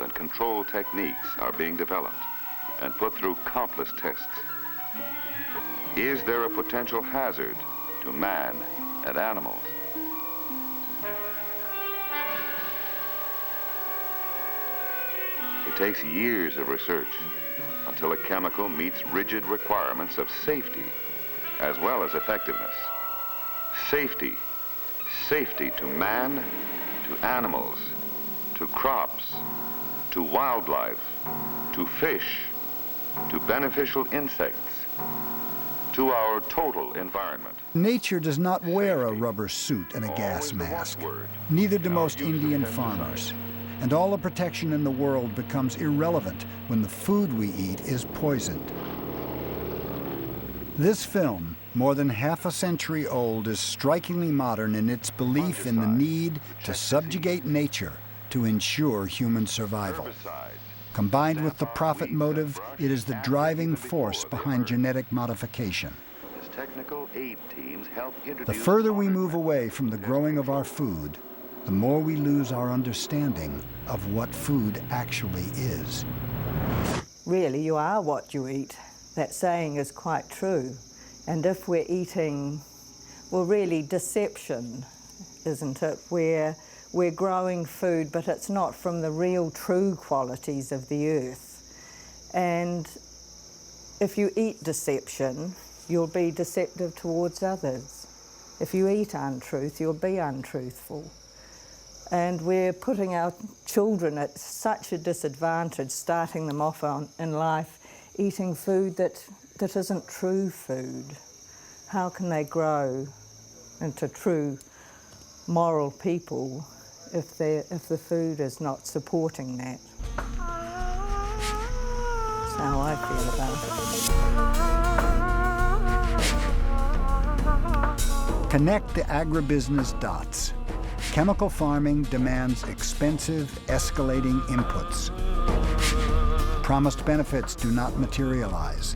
and control techniques are being developed and put through countless tests. Is there a potential hazard to man and animals? It takes years of research until a chemical meets rigid requirements of safety as well as effectiveness. Safety. Safety to man, to animals, to crops, to wildlife, to fish, to beneficial insects, to our total environment. Nature does not wear a rubber suit and a gas mask. Neither do most Indian farmers. And all the protection in the world becomes irrelevant when the food we eat is poisoned. This film, more than half a century old, is strikingly modern in its belief in the need to subjugate nature to ensure human survival. Combined with the profit motive, it is the driving force behind genetic modification. The further we move away from the growing of our food, the more we lose our understanding of what food actually is. Really, you are what you eat. That saying is quite true. And if we're eating, well, really deception, isn't it? We're growing food, but it's not from the real true qualities of the earth. And if you eat deception, you'll be deceptive towards others. If you eat untruth, you'll be untruthful. And we're putting our children at such a disadvantage, starting them off in life eating food that isn't true food. How can they grow into true moral people if the food is not supporting that? That's how I feel about it. Connect the agribusiness dots. Chemical farming demands expensive, escalating inputs. Promised benefits do not materialize.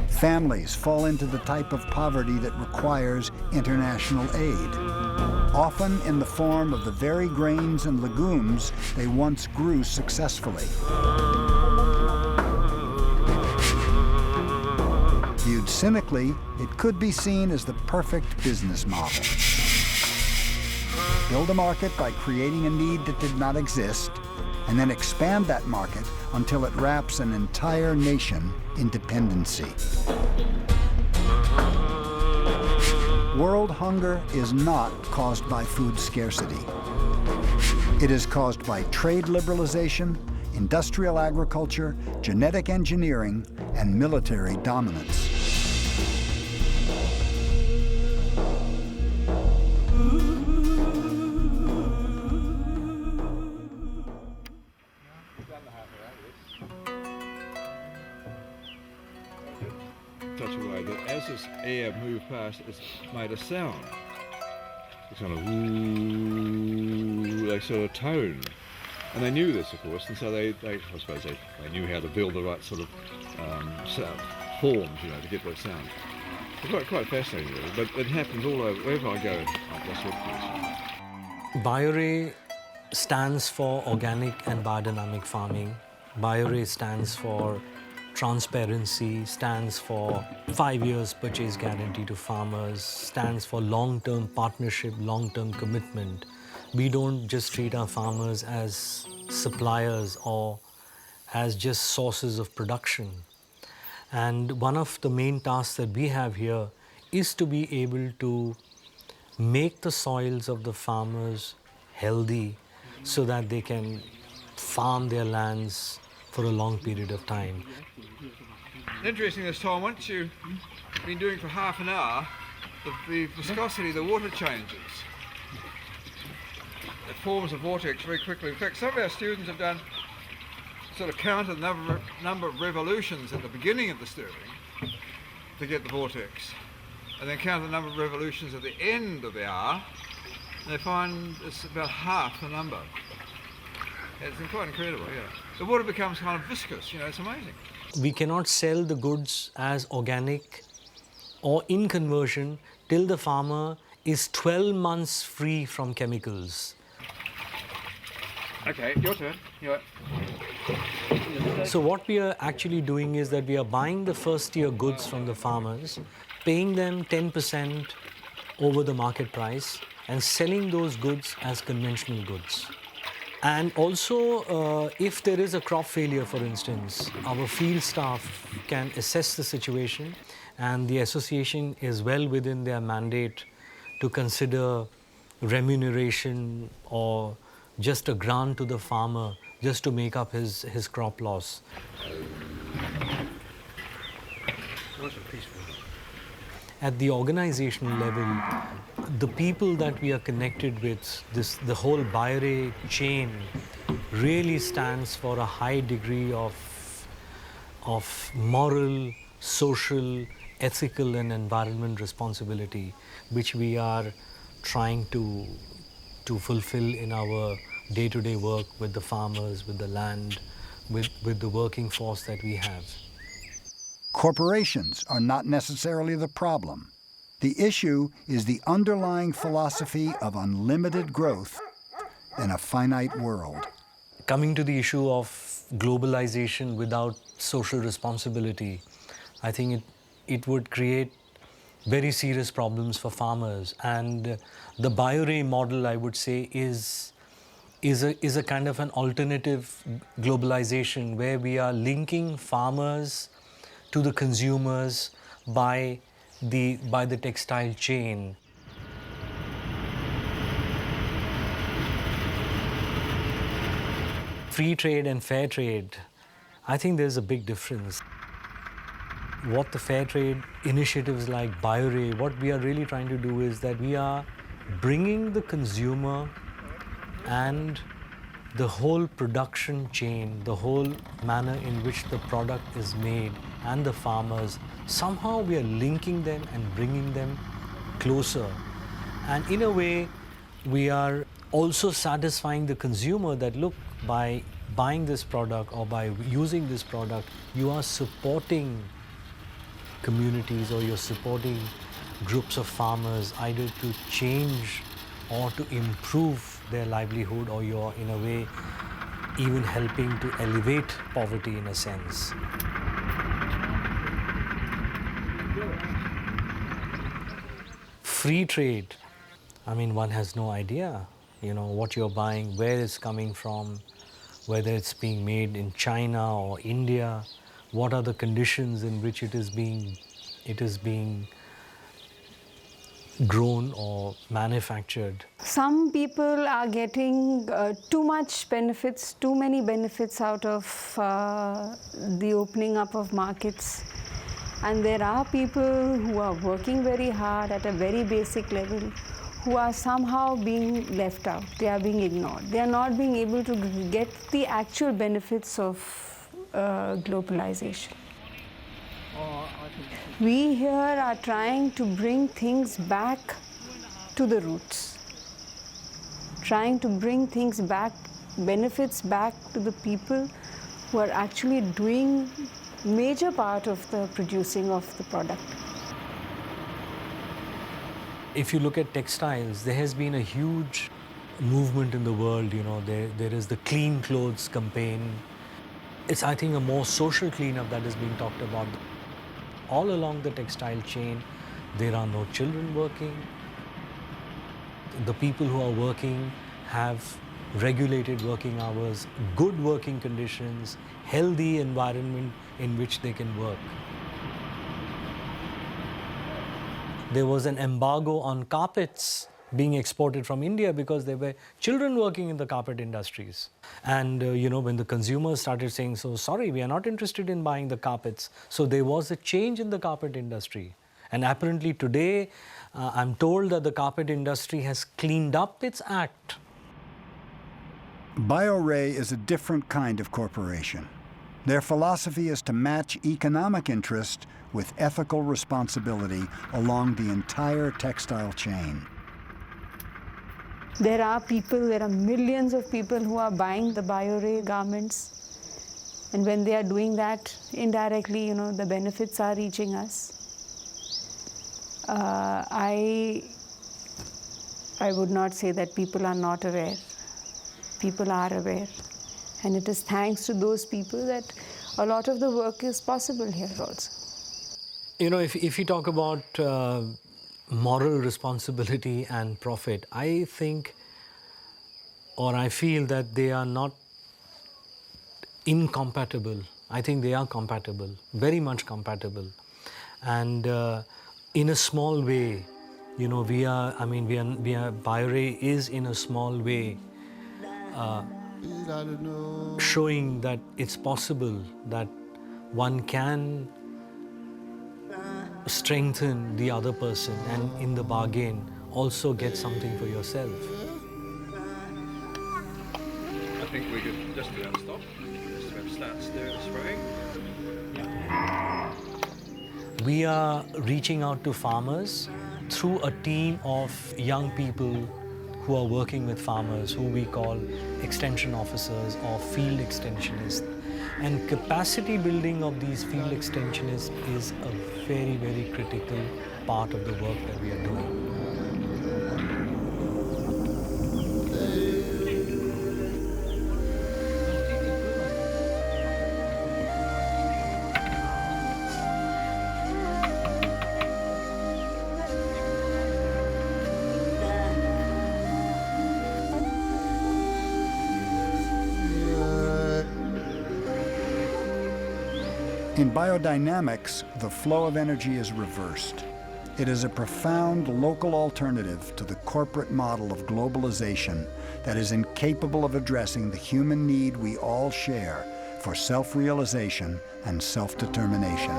Families fall into the type of poverty that requires international aid, often in the form of the very grains and legumes they once grew successfully. Viewed cynically, it could be seen as the perfect business model. Build a market by creating a need that did not exist, and then expand that market until it wraps an entire nation in dependency. World hunger is not caused by food scarcity. It is caused by trade liberalization, industrial agriculture, genetic engineering, and military dominance. Such a way that as this air moved past, it's made a sound. It's kind of ooh, like sort of tone. And they knew this, of course, and so I suppose they knew how to build the right sort of sound forms, you know, to get that sound. It's quite fascinating, really. But it happens all over, wherever I go, that's what it is. BioRe stands for Organic and Biodynamic Farming. BioRe stands for transparency, stands for 5 years purchase guarantee to farmers, stands for long-term partnership, long-term commitment. We don't just treat our farmers as suppliers or as just sources of production. And one of the main tasks that we have here is to be able to make the soils of the farmers healthy so that they can farm their lands for a long period of time. Interesting this time, once you've been doing it for half an hour, the viscosity of the water changes. It forms a vortex very quickly. In fact, some of our students have done sort of counted the number of revolutions at the beginning of the stirring to get the vortex, and then count the number of revolutions at the end of the hour, and they find it's about half the number. It's quite incredible, yeah. The water becomes kind of viscous, you know, it's amazing. We cannot sell the goods as organic or in conversion till the farmer is 12 months free from chemicals. Okay, your turn. So what we are actually doing is that we are buying the first tier goods from the farmers, paying them 10% over the market price and selling those goods as conventional goods. And also, if there is a crop failure, for instance, our field staff can assess the situation, and the association is well within their mandate to consider remuneration or just a grant to the farmer just to make up his crop loss. At the organizational level, the people that we are connected with, the whole Bayre chain really stands for a high degree of moral, social, ethical and environment responsibility, which we are trying to fulfill in our day-to-day work with the farmers, with the land, with the working force that we have. Corporations are not necessarily the problem. The issue is the underlying philosophy of unlimited growth in a finite world. Coming to the issue of globalization without social responsibility, I think it would create very serious problems for farmers. And the Bayre model, I would say, is a kind of an alternative globalization where we are linking farmers to the consumers by the textile chain. Free trade and fair trade, I think there's a big difference. What the fair trade initiatives like Bayre, what we are really trying to do is that we are bringing the consumer and the whole production chain, the whole manner in which the product is made and the farmers, somehow we are linking them and bringing them closer. And in a way, we are also satisfying the consumer that, look, by buying this product or by using this product, you are supporting communities or you're supporting groups of farmers either to change or to improve their livelihood, or you're in a way even helping to elevate poverty in a sense. Free trade, I mean, one has no idea, what you're buying, where it's coming from, whether it's being made in China or India, what are the conditions in which it is being grown or manufactured. Some people are getting too many benefits out of the opening up of markets. And there are people who are working very hard at a very basic level who are somehow being left out. They are being ignored. They are not being able to get the actual benefits of globalization. We here are trying to bring things back to the roots, trying to bring things back, benefits back to the people who are actually doing major part of the producing of the product. If you look at textiles, there has been a huge movement in the world, there is the clean clothes campaign. It's, I think, a more social cleanup that is being talked about. All along the textile chain, there are no children working. The people who are working have regulated working hours, good working conditions, healthy environment in which they can work. There was an embargo on carpets being exported from India because there were children working in the carpet industries. And when the consumers started saying, so sorry, we are not interested in buying the carpets. So there was a change in the carpet industry. And apparently today, I'm told that the carpet industry has cleaned up its act. Bayre is a different kind of corporation. Their philosophy is to match economic interest with ethical responsibility along the entire textile chain. There are millions of people who are buying the Bayre garments. And when they are doing that, indirectly, the benefits are reaching us. I would not say that people are not aware. people are aware. And it is thanks to those people that a lot of the work is possible here also. You know, if you talk about moral responsibility and profit, I think, or I feel that they are not incompatible. I think they are compatible, very much compatible. And in a small way, you know, Biore is in a small way showing that it's possible that one can strengthen the other person and in the bargain also get something for yourself. I think we could just about stop. Just about start spraying. We are reaching out to farmers through a team of young people who are working with farmers, who we call extension officers or field extensionists. And capacity building of these field extensionists is a very, very critical part of the work that we are doing. In biodynamics, the flow of energy is reversed. It is a profound local alternative to the corporate model of globalization that is incapable of addressing the human need we all share for self-realization and self-determination.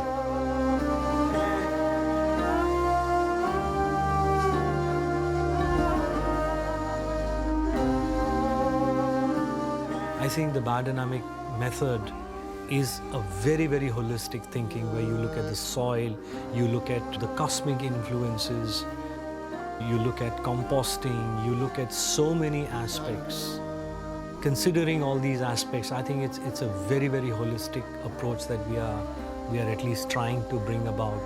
I think the biodynamic method is a very, very holistic thinking where you look at the soil, you look at the cosmic influences, you look at composting, you look at so many aspects. Considering all these aspects, I think it's a very, very holistic approach that we are at least trying to bring about.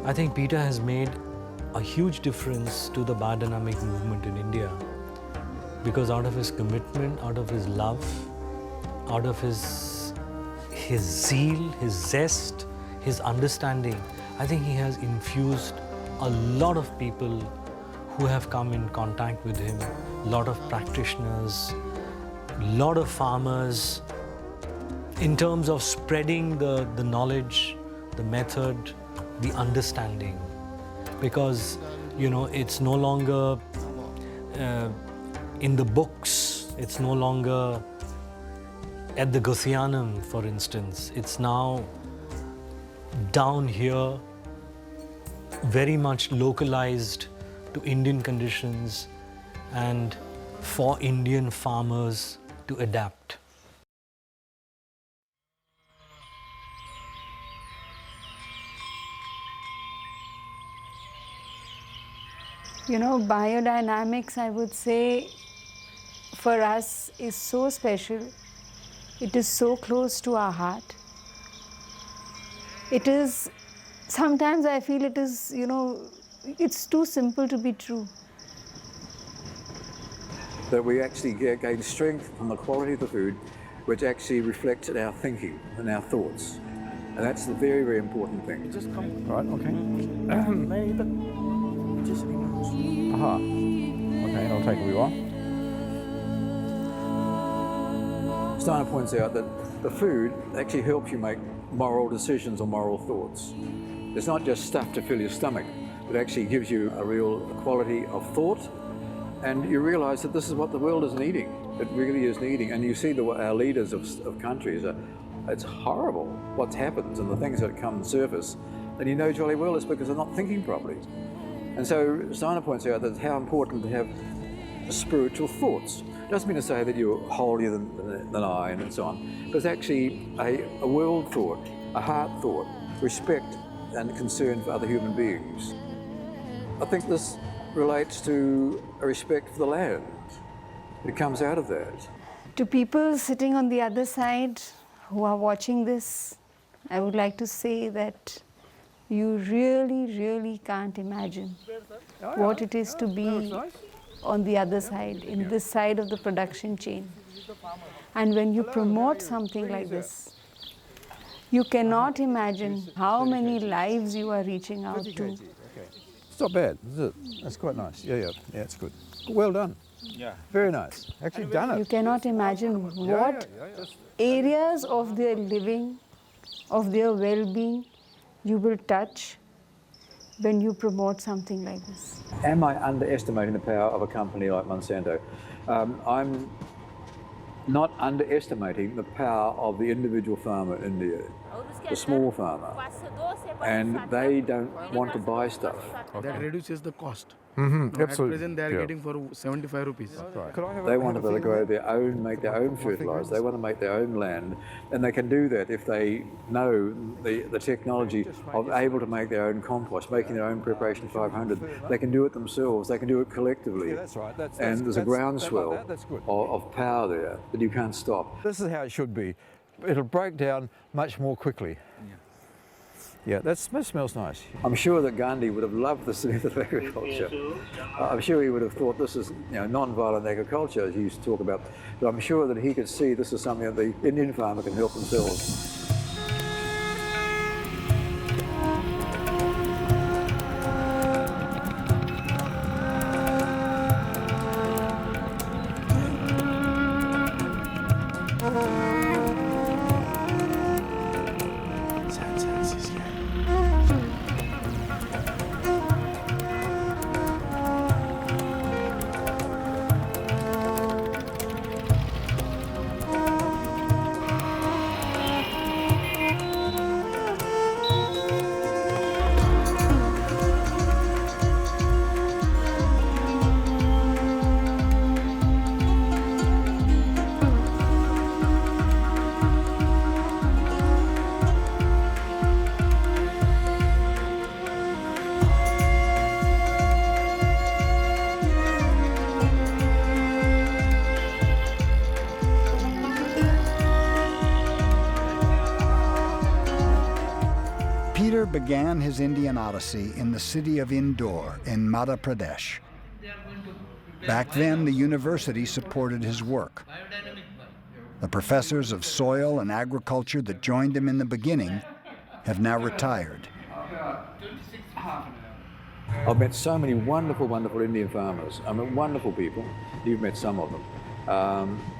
I think Peter has made a huge difference to the biodynamic movement in India because out of his commitment, out of his love, out of his zeal, his zest, his understanding, I think he has infused a lot of people who have come in contact with him, a lot of practitioners, a lot of farmers, in terms of spreading the knowledge, the method, the understanding, because it's no longer in the books, it's no longer at the Gothianum, for instance. It's now down here, very much localized to Indian conditions and for Indian farmers to adapt. Biodynamics, I would say, for us is so special. It is so close to our heart. It is, sometimes I feel it is, it's too simple to be true. That we actually gain strength from the quality of the food, which actually reflects in our thinking and our thoughts. And that's the very, very important thing. Just come. Right, okay. Aha. Okay, I'll take a wee while. Steiner points out that the food actually helps you make moral decisions or moral thoughts. It's not just stuff to fill your stomach. It actually gives you a real quality of thought, and you realise that this is what the world is needing. It really is needing. And you see our leaders of countries, it's horrible what happens and the things that come surface. and you know jolly well it's because they're not thinking properly. And so Steiner points out that how important to have spiritual thoughts. Doesn't mean to say that you're holier than I and so on, but it's actually a world thought, a heart thought, respect and concern for other human beings. I think this relates to a respect for the land. It comes out of that. To people sitting on the other side who are watching this, I would like to say that you really, really can't imagine what it is to be on the other side, in this side of the production chain. And when you promote something like this, you cannot imagine how many lives you are reaching out to. It's not bad, is it? That's quite nice. Yeah, it's good. Well done. Yeah. Very nice. Actually done it. You cannot imagine what areas of their living, of their well-being, you will touch when you promote something like this. Am I underestimating the power of a company like Monsanto? I'm not underestimating the power of the individual farmer in India, the small farmer, and they don't want to buy stuff. That reduces the cost. Absolutely. At present they are getting for 75 rupees. They want to be able to grow their own, make their own fertilizer. They want to make their own land, and they can do that if they know the technology of able to make their own compost, making their own preparation 500. They can do it themselves. They can do it collectively. Yeah, that's right. And there's a groundswell of power there that you can't stop. This is how it should be. It'll break down much more quickly. Yeah, that smells nice. I'm sure that Gandhi would have loved this method of agriculture. I'm sure he would have thought this is non-violent agriculture, as he used to talk about. But I'm sure that he could see this is something that the Indian farmer can help themselves. Peter began his Indian odyssey in the city of Indore in Madhya Pradesh. Back then, the university supported his work. The professors of soil and agriculture that joined him in the beginning have now retired. I've met so many wonderful, wonderful Indian farmers. I mean, wonderful people. You've met some of them.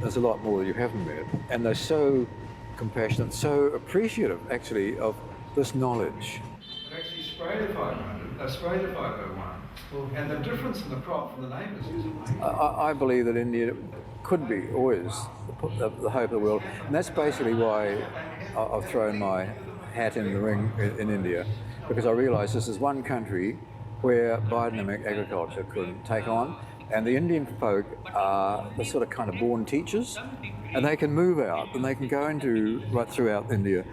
There's a lot more that you haven't met. And they're so compassionate, so appreciative, actually, of this knowledge. They actually sprayed a 500, they sprayed a 501, and the difference in the crop from the neighbours is amazing. I believe that India could be always the hope of the world, and that's basically why I've thrown my hat in the ring in India, because I realise this is one country where biodynamic agriculture could take on, and the Indian folk are the sort of kind of born teachers, and they can move out and they can go into right throughout India.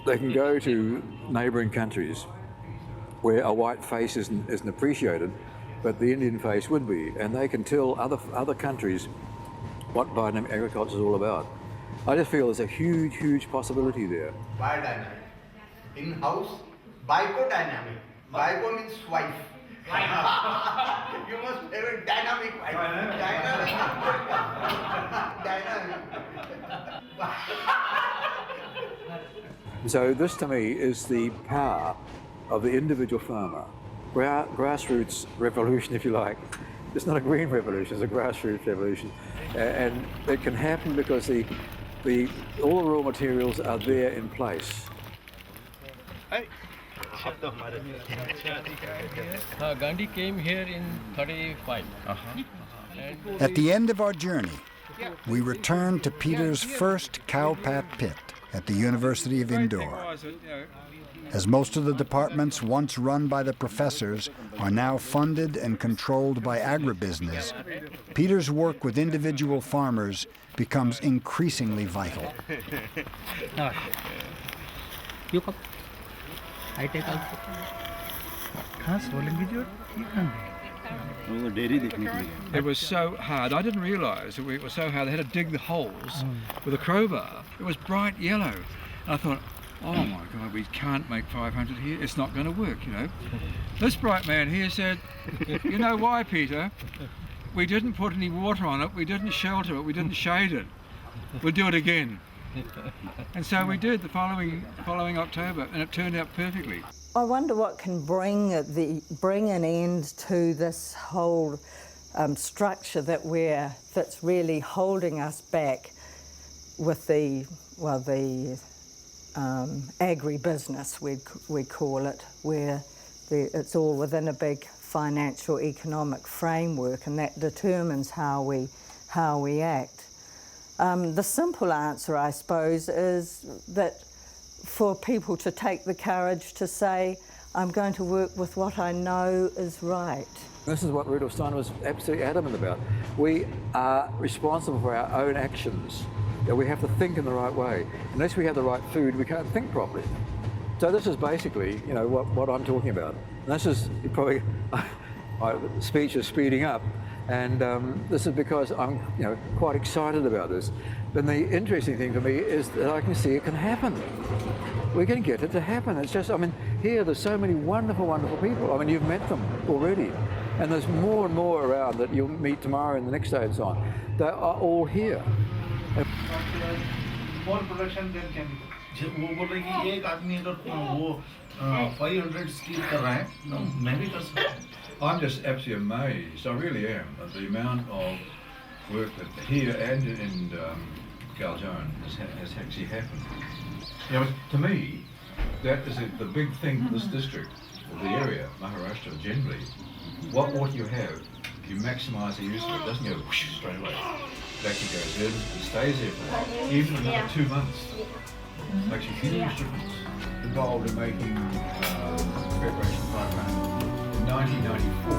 They can go to neighbouring countries where a white face isn't appreciated, but the Indian face would be, and they can tell other countries what biodynamic agriculture is all about. I just feel there's a huge, huge possibility there. Biodynamic. In-house, biodynamic. Bio means wife. You must have a dynamic wife. Dynamic. So this to me is the power of the individual farmer. Grassroots revolution, if you like. It's not a green revolution, it's a grassroots revolution. And it can happen because all the raw materials are there in place. Gandhi came here in 35. At the end of our journey, we returned to Peter's first cowpat pit. at the University of Indore. As most of the departments once run by the professors are now funded and controlled by agribusiness, Peter's work with individual farmers becomes increasingly vital. You come. I take out. It was so hard. I didn't realise it was so hard. They had to dig the holes with a crowbar. It was bright yellow. And I thought, oh my God, we can't make 500 here. It's not going to work, you know. This bright man here said, you know why, Peter? We didn't put any water on it. We didn't shelter it. We didn't shade it. We'll do it again. And so we did the following October, and it turned out perfectly. I wonder what can bring an end to this whole structure that's really holding us back with the agribusiness, we'd call it, where it's all within a big financial economic framework, and that determines how we act. The simple answer, I suppose, is that for people to take the courage to say, I'm going to work with what I know is right. This is what Rudolf Steiner was absolutely adamant about. We are responsible for our own actions. We have to think in the right way. Unless we have the right food, we can't think properly. So this is basically, you know, what I'm talking about. And this is probably, my speech is speeding up, and this is because I'm, you know, quite excited about this. But the interesting thing for me is that I can see it can happen. We can get it to happen. It's just, I mean, here there's so many wonderful, wonderful people. I mean, you've met them already. And there's more and more around that you'll meet tomorrow and the next day and so on. They are all here. More production than chemical. वो बोल रहे कि एक आदमी अगर वो 500 steel कर रहा है, मैं भी कर सकता हूँ. I'm just absolutely amazed. I really am at the amount of work that here and in Galjoen has actually happened. You know, to me, that is the big thing for this district, or the area, Maharashtra generally. What water you have, you maximise the use of it. It doesn't go whoosh straight away. It actually goes in, it stays there for a while, even another 2 months. It makes a huge difference. Involved in making preparation program in 1994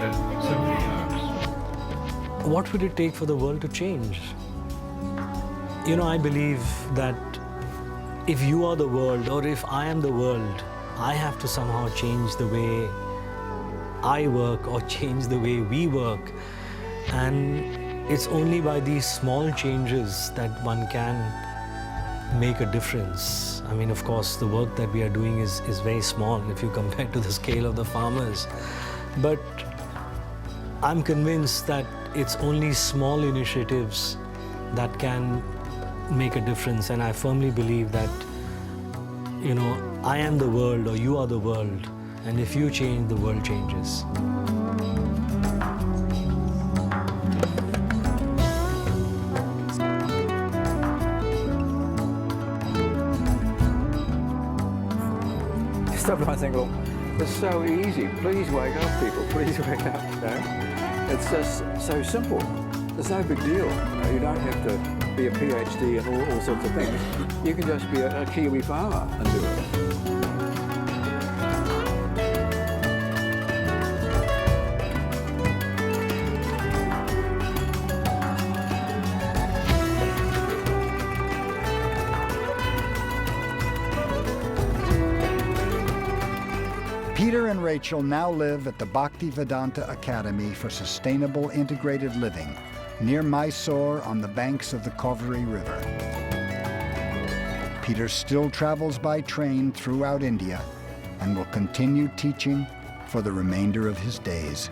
at 70 homes. What would it take for the world to change? You know, I believe that if you are the world, or if I am the world, I have to somehow change the way I work or change the way we work. And it's only by these small changes that one can make a difference. I mean, of course, the work that we are doing is very small if you compare to the scale of the farmers. But I'm convinced that it's only small initiatives that can make a difference. And I firmly believe that, you know, I am the world or you are the world. And if you change, the world changes. Sometimes I think, well, it's so easy. Please wake up, people. Please wake up. You know? It's just so simple. It's no big deal. You don't have to be a PhD and all sorts of things. You can just be a Kiwi farmer and do it. Peter and Rachel now live at the Bhaktivedanta Academy for Sustainable Integrated Living near Mysore on the banks of the Kaveri River. Peter still travels by train throughout India and will continue teaching for the remainder of his days.